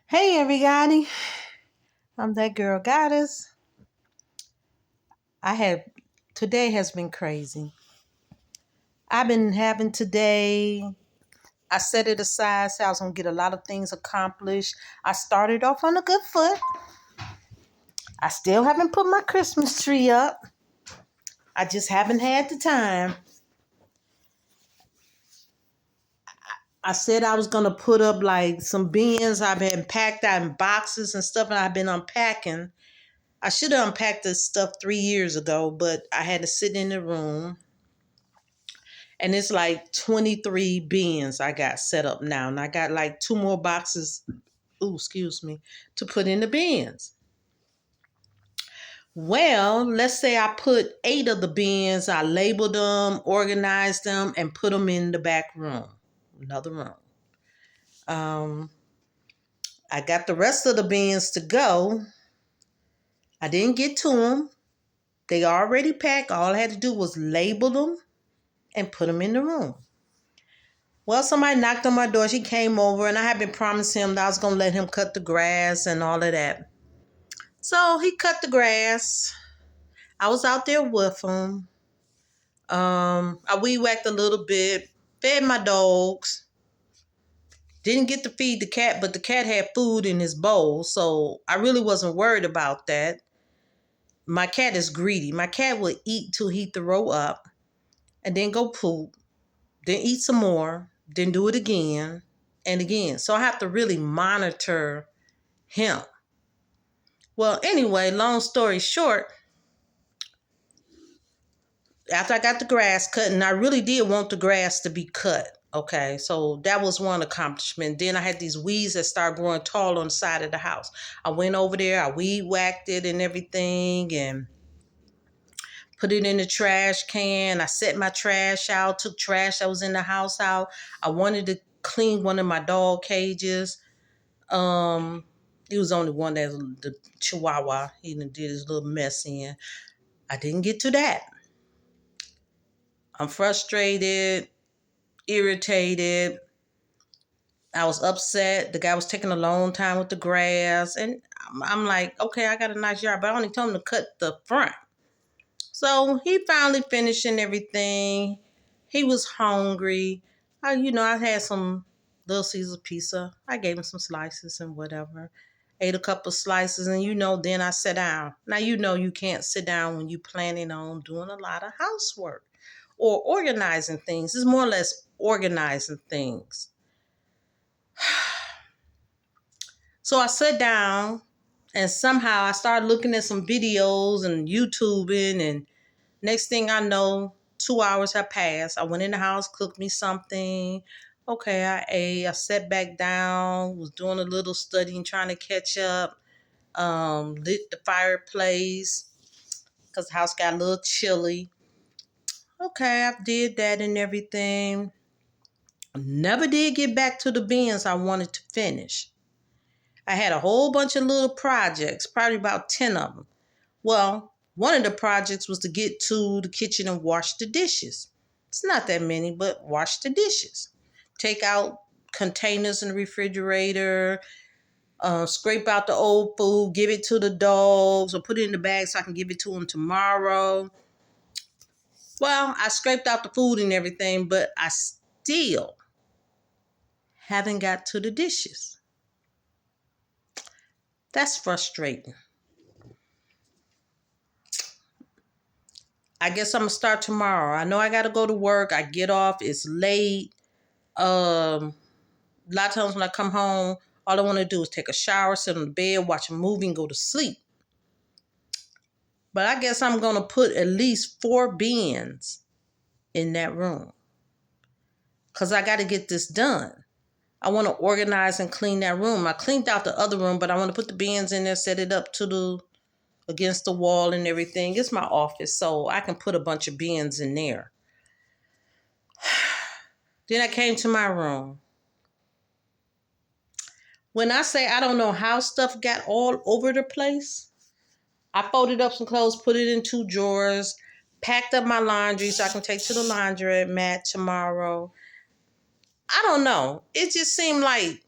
Hey everybody, I'm that girl goddess. I had Today has been crazy. I've been having today. I set it aside so I was gonna get a lot of things accomplished. I started off on a good foot. I still haven't put my Christmas tree up. I just haven't had the time. I said I was gonna put up like some bins. I've been packed out in boxes and stuff, and I've been unpacking. I should have unpacked this stuff 3 years ago, but I had to sit in the room. And it's like 23 bins I got set up now. And I got like two more boxes, to put in the bins. Well, let's say I put 8 of the bins, I labeled them, organized them, and put them in the back room, another room. I got the rest of the bins to go. I didn't get to them. They already packed. All I had to do was label them and put them in the room. Well, somebody knocked on my door. She came over, and I had been promising him that I was going to let him cut the grass and all of that. So he cut the grass. I was out there with him. I weed whacked a little bit, fed my dogs. Didn't get to feed the cat, but the cat had food in his bowl, so I really wasn't worried about that. My cat is greedy. My cat would eat till he throw up, and then go poop, then eat some more, then do it again and again. So I have to really monitor him. Well, anyway, long story short, after I got the grass cut, and I really did want the grass to be cut. Okay, so that was one accomplishment. Then I had these weeds that started growing tall on the side of the house. I went over there, I weed whacked it and everything, and put it in the trash can. I set my trash out, took trash that was in the house out. I wanted to clean one of my dog cages. It was only one that was the Chihuahua. He did his little mess in. I didn't get to that. I'm frustrated, irritated. I was upset. The guy was taking a long time with the grass. And I'm like, okay, I got a nice yard, but I only told him to cut the front. So he finally finished and everything. He was hungry. I had some Little Caesar pizza. I gave him some slices and whatever. Ate a couple slices, and then I sat down. Now you can't sit down when you're planning on doing a lot of housework or organizing things. It's more or less organizing things. So I sat down, and somehow I started looking at some videos and YouTubing, and next thing I know, 2 hours have passed. I went in the house, cooked me something. Okay, I ate. I sat back down, was doing a little studying, trying to catch up. Lit the fireplace because the house got a little chilly. Okay, I did that and everything. Never did get back to the bins I wanted to finish. I had a whole bunch of little projects, probably about 10 of them. Well, one of the projects was to get to the kitchen and wash the dishes. It's not that many, but wash the dishes. Take out containers in the refrigerator, scrape out the old food, give it to the dogs, or put it in the bag so I can give it to them tomorrow. Well, I scraped out the food and everything, but I still haven't got to the dishes. That's frustrating. I guess I'm going to start tomorrow. I know I got to go to work. I get off. It's late. A lot of times when I come home, all I want to do is take a shower, sit on the bed, watch a movie, and go to sleep. But I guess I'm going to put at least 4 bins in that room because I got to get this done. I want to organize and clean that room. I cleaned out the other room, but I want to put the bins in there, set it up against the wall and everything. It's my office, so I can put a bunch of bins in there. Then I came to my room. When I say I don't know how stuff got all over the place, I folded up some clothes, put it in 2 drawers, packed up my laundry so I can take to the laundromat tomorrow. I don't know. It just seemed like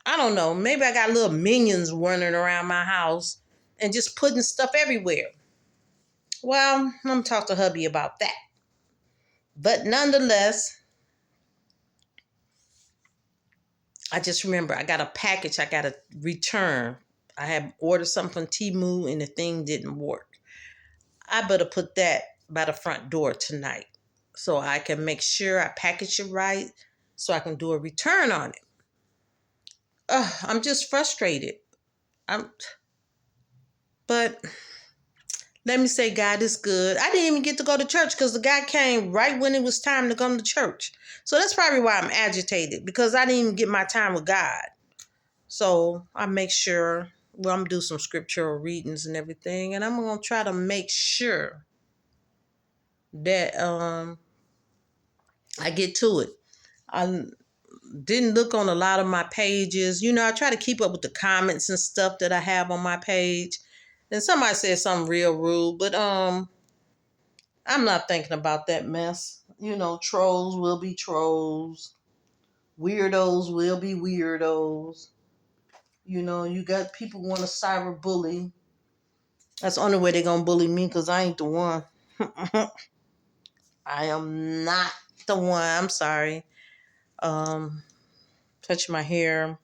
I don't know. Maybe I got little minions running around my house and just putting stuff everywhere. Well, I'm going to talk to hubby about that. But nonetheless, I just remember I got a package I got to return. I had ordered something from Temu and the thing didn't work. I better put that by the front door tonight so I can make sure I package it right so I can do a return on it. I'm just frustrated. But let me say, God is good. I didn't even get to go to church because the guy came right when it was time to come to church. So that's probably why I'm agitated, because I didn't even get my time with God. So I make sure, well, I'm going to do some scriptural readings and everything, and I'm going to try to make sure that I get to it. I didn't look on a lot of my pages. You know, I try to keep up with the comments and stuff that I have on my page. And somebody said something real rude, but I'm not thinking about that mess. You know, trolls will be trolls. Weirdos will be weirdos. You know, you got people want to cyber bully. That's the only way they're going to bully me, because I ain't the one. I am not the one. I'm sorry. Touch my hair.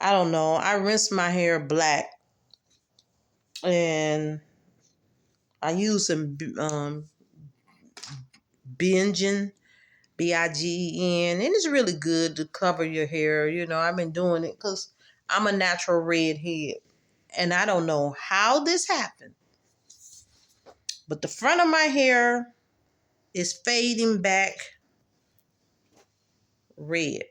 I don't know. I rinse my hair black, and I use some Bingen, Bigen, and it's really good to cover your hair. You know, I've been doing it because I'm a natural redhead, and I don't know how this happened, but the front of my hair is fading back red.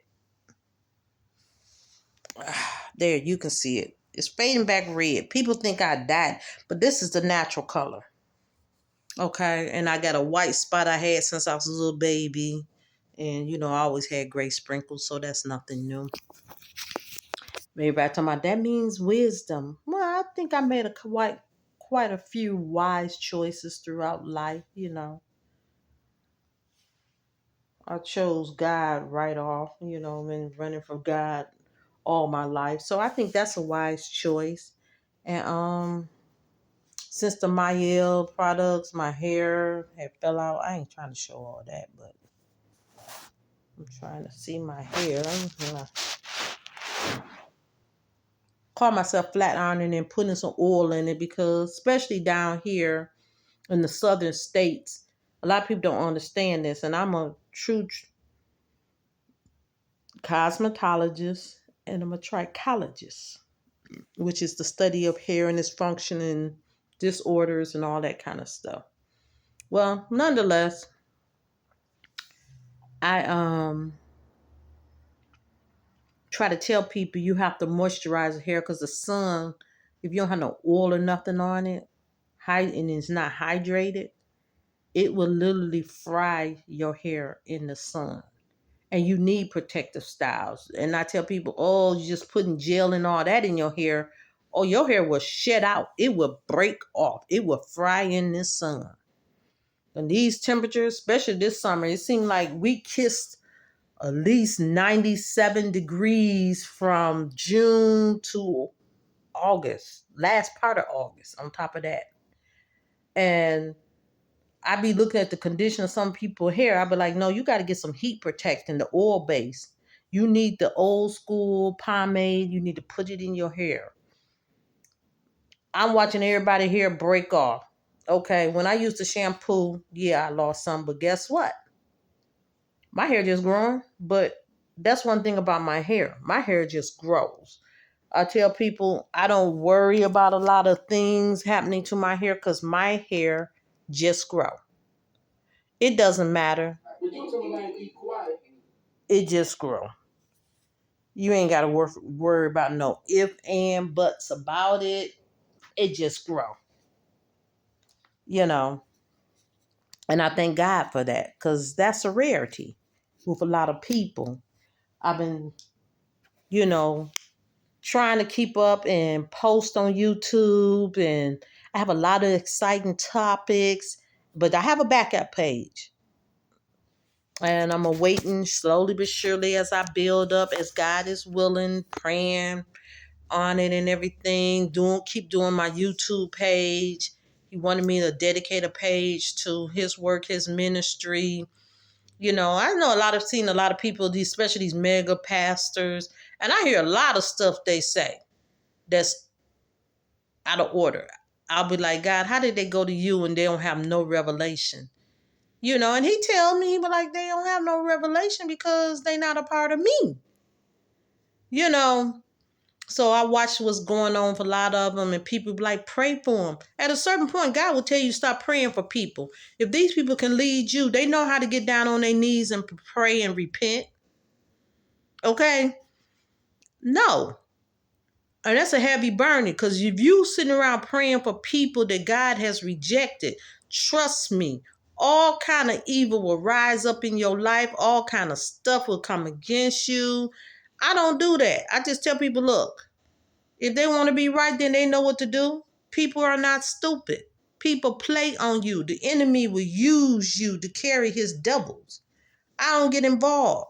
There, you can see it. It's fading back red. People think I dyed, but this is the natural color. Okay, and I got a white spot I had since I was a little baby. And, you know, I always had gray sprinkles, so that's nothing new. Maybe I told my that means wisdom. Well, I think I made quite a few wise choices throughout life, you know. I chose God right off, you know, been running from God all my life. So I think that's a wise choice. And since the Mayel products, my hair had fell out. I ain't trying to show all that, but I'm trying to see my hair. I'm gonna call myself flat ironing and putting some oil in it, because especially down here in the southern states, a lot of people don't understand this. And I'm a true cosmetologist and I'm a trichologist, which is the study of hair and its function and disorders and all that kind of stuff. Well, nonetheless, I try to tell people you have to moisturize the hair, because the sun, if you don't have no oil or nothing on it, and it's not hydrated, it will literally fry your hair in the sun. And you need protective styles. And I tell people, oh, you're just putting gel and all that in your hair. Oh, your hair will shed out. It will break off. It will fry in the sun. And these temperatures, especially this summer, it seemed like we kissed at least 97 degrees from June to August, last part of August, on top of that. And I be looking at the condition of some people's hair. I be like, no, you got to get some heat protectant, the oil base. You need the old school pomade. You need to put it in your hair. I'm watching everybody hair break off. Okay, when I used the shampoo, yeah, I lost some, but guess what? My hair just growing. But that's one thing about my hair. My hair just grows. I tell people I don't worry about a lot of things happening to my hair, because my hair just grow. It doesn't matter. It just grow. You ain't got to worry about no if and buts about it. It just grow. You know. And I thank God for that, because that's a rarity with a lot of people. I've been, you know, trying to keep up and post on YouTube, and I have a lot of exciting topics, but I have a backup page. And I'm awaiting slowly but surely as I build up, as God is willing, praying on it and everything. Keep doing my YouTube page. He wanted me to dedicate a page to his work, his ministry. You know, I know seen a lot of people, especially these mega pastors, and I hear a lot of stuff they say that's out of order. I'll be like, God, how did they go to you and they don't have no revelation? You know, and he tell me, he be like, they don't have no revelation because they not a part of me. You know, so I watched what's going on for a lot of them, and people be like, pray for them. At a certain point, God will tell you stop praying for people. If these people can lead you, they know how to get down on their knees and pray and repent. Okay? No. And that's a heavy burden, because if you sitting around praying for people that God has rejected, trust me, all kind of evil will rise up in your life. All kind of stuff will come against you. I don't do that. I just tell people, look, if they want to be right, then they know what to do. People are not stupid. People play on you. The enemy will use you to carry his devils. I don't get involved.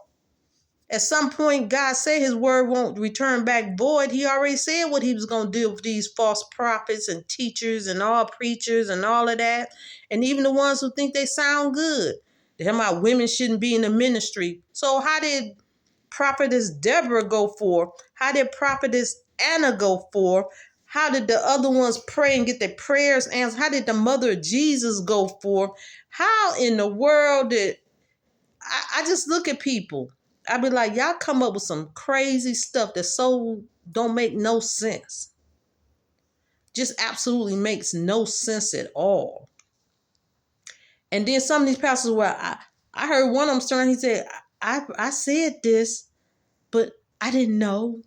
At some point, God said his word won't return back void. He already said what he was going to do with these false prophets and teachers and all preachers and all of that. And even the ones who think they sound good. They're talking about women shouldn't be in the ministry. So how did prophetess Deborah go for? How did prophetess Anna go for? How did the other ones pray and get their prayers answered? How did the mother of Jesus go for? How in the world did I just look at people? I be like, y'all come up with some crazy stuff that so don't make no sense. Just absolutely makes no sense at all. And then some of these pastors were, I heard one of them starting, he said, I said this, but I didn't know.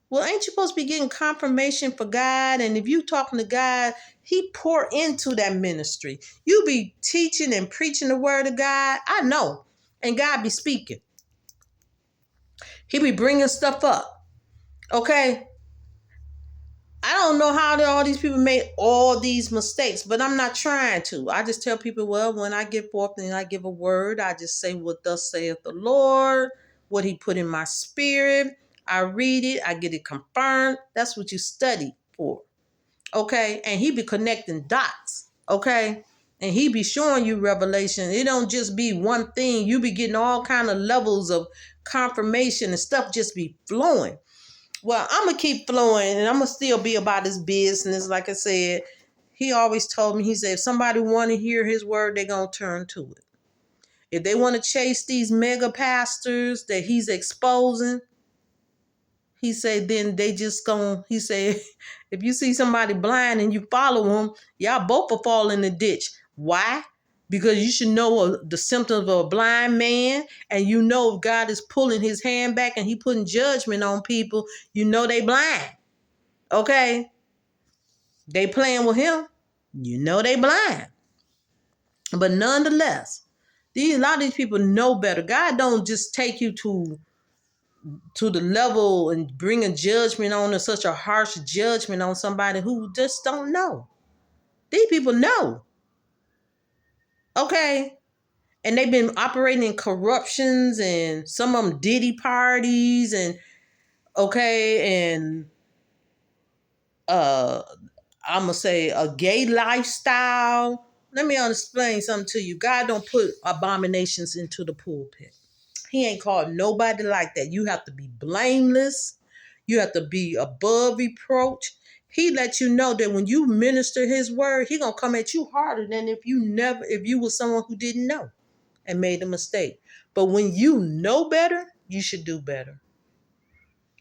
Well, ain't you supposed to be getting confirmation for God? And if you talking to God, he pour into that ministry. You be teaching and preaching the word of God. I know. And God be speaking. He be bringing stuff up. Okay? I don't know how all these people made all these mistakes, but I'm not trying to. I just tell people, well, when I get forth and I give a word, I just say what thus saith the Lord, what he put in my spirit. I read it, I get it confirmed. That's what you study for. Okay? And he be connecting dots. Okay? And he be showing you revelation. It don't just be one thing. You be getting all kind of levels of confirmation and stuff just be flowing. Well, I'm going to keep flowing and I'm going to still be about his business. Like I said, he always told me, he said, if somebody want to hear his word, they're going to turn to it. If they want to chase these mega pastors that he's exposing, he said, then they just going, he said, if you see somebody blind and you follow them, y'all both will fall in the ditch. Why? Because you should know the symptoms of a blind man, and you know if God is pulling his hand back and he putting judgment on people, you know they blind. Okay? They playing with him. You know they blind. But nonetheless, a lot of these people know better. God don't just take you to the level and bring a judgment on such a harsh judgment on somebody who just don't know. These people know. Okay? And they've been operating in corruptions and some of them Diddy parties and and I'm gonna say a gay lifestyle. Let me explain something to you. God don't put abominations into the pulpit. He ain't called nobody like that. You have to be blameless. You have to be above reproach. He let you know that when you minister his word, he gonna come at you harder than if you were someone who didn't know and made a mistake. But when you know better, you should do better.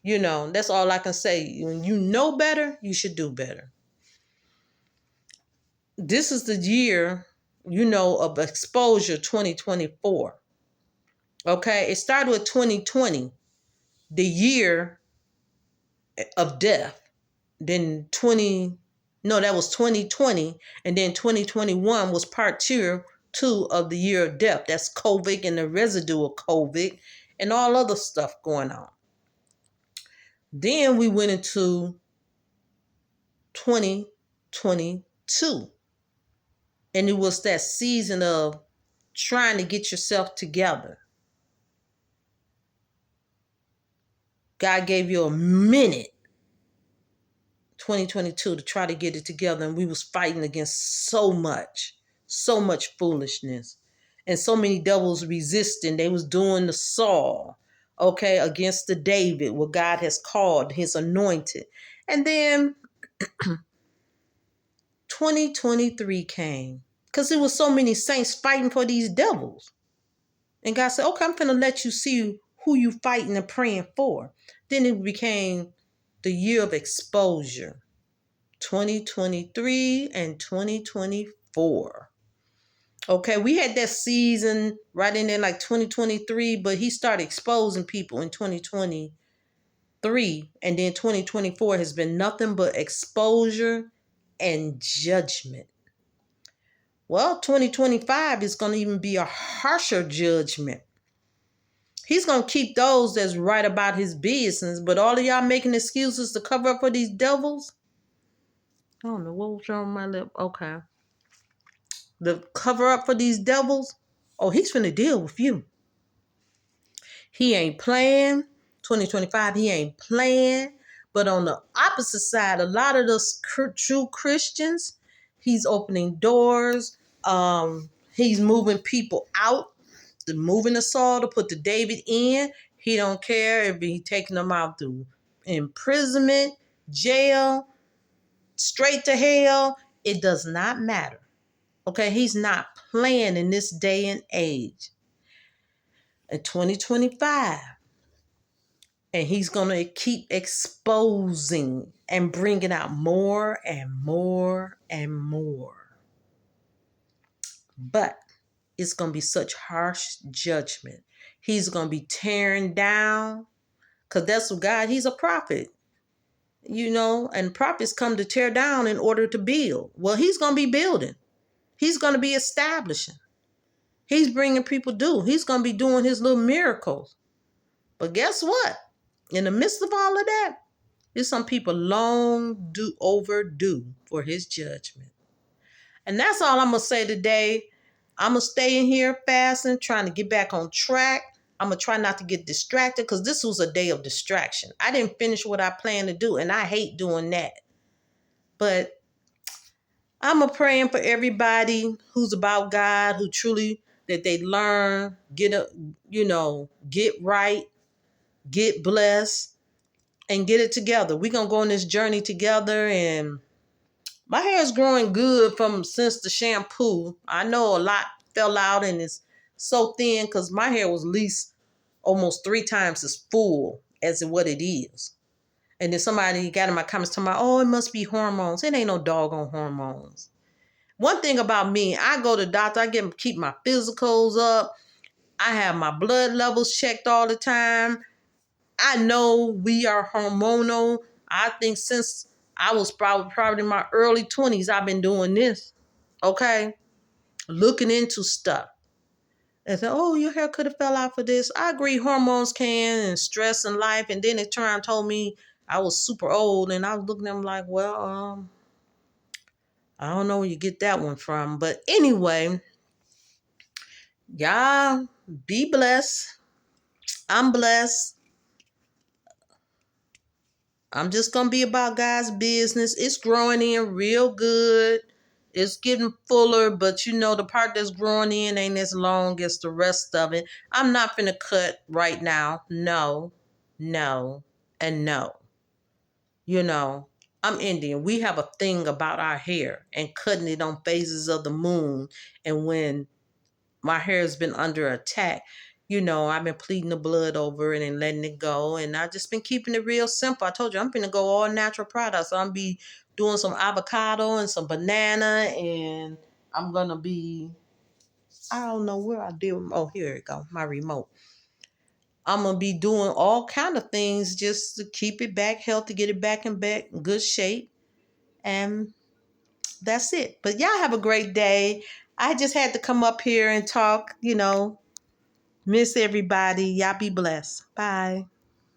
You know, that's all I can say. When you know better, you should do better. This is the year, of exposure 2024. Okay, it started with 2020, the year of death. Then that was 2020, and then 2021 was part two of the year of death. That's COVID and the residue of COVID and all other stuff going on. Then we went into 2022, and it was that season of trying to get yourself together. God gave you a minute, 2022, to try to get it together, and we was fighting against so much foolishness, and so many devils resisting. They was doing the Saul, okay, against the David, what God has called his anointed. And then 2023 came because there was so many saints fighting for these devils. And God said, okay, I'm going to let you see who you fighting and praying for. Then it became the year of exposure, 2023 and 2024. Okay, we had that season right in there like 2023, but he started exposing people in 2023. And then 2024 has been nothing but exposure and judgment. Well, 2025 is going to even be a harsher judgment. He's going to keep those that's right about his business, but all of y'all making excuses to cover up for these devils. I don't know what was wrong with my lip. Okay. The cover up for these devils. Oh, he's finna deal with you. He ain't playing. 2025, he ain't playing. But on the opposite side, a lot of those true Christians, he's opening doors. He's moving people out, moving the Saul to put the David in. He don't care if he taking them out through imprisonment, jail, straight to hell. It does not matter. Okay, he's not playing in this day and age. In 2025, and he's going to keep exposing and bringing out more and more and more. But it's going to be such harsh judgment. He's going to be tearing down, because that's what God, he's a prophet, and prophets come to tear down in order to build. Well, he's going to be building. He's going to be establishing. He's bringing people due. He's going to be doing his little miracles. But guess what? In the midst of all of that, there's some people overdue for his judgment. And that's all I'm going to say today. I'm going to stay in here fasting, trying to get back on track. I'm going to try not to get distracted, because this was a day of distraction. I didn't finish what I planned to do, and I hate doing that. But I'm praying for everybody who's about God, who truly, that they learn, get right, get blessed, and get it together. We're going to go on this journey together. And my hair is growing good since the shampoo. I know a lot fell out and it's so thin, because my hair was at least almost 3 times as full as what it is. And then somebody got in my comments talking about, oh, it must be hormones. It ain't no doggone hormones. One thing about me, I go to the doctor, I keep my physicals up. I have my blood levels checked all the time. I know we are hormonal. I think since I was probably in my early 20s, I've been doing this. Okay? Looking into stuff. And say, oh, your hair could have fell out for this. I agree, hormones can, and stress in life. And then they turned and told me I was super old. And I was looking at them like, well, I don't know where you get that one from. But anyway, y'all be blessed. I'm blessed. I'm just going to be about God's business. It's growing in real good. It's getting fuller, but the part that's growing in ain't as long as the rest of it. I'm not going to cut right now. No, and no. I'm Indian. We have a thing about our hair and cutting it on phases of the moon. And when my hair has been under attack, I've been pleading the blood over it and letting it go. And I've just been keeping it real simple. I told you, I'm going to go all natural products. So I'm be doing some avocado and some banana. And I'm going to be, I don't know where I did. Oh, here it go. My remote. I'm going to be doing all kind of things just to keep it back healthy, get it back in good shape. And that's it. But y'all have a great day. I just had to come up here and talk, Miss everybody. Y'all be blessed. Bye.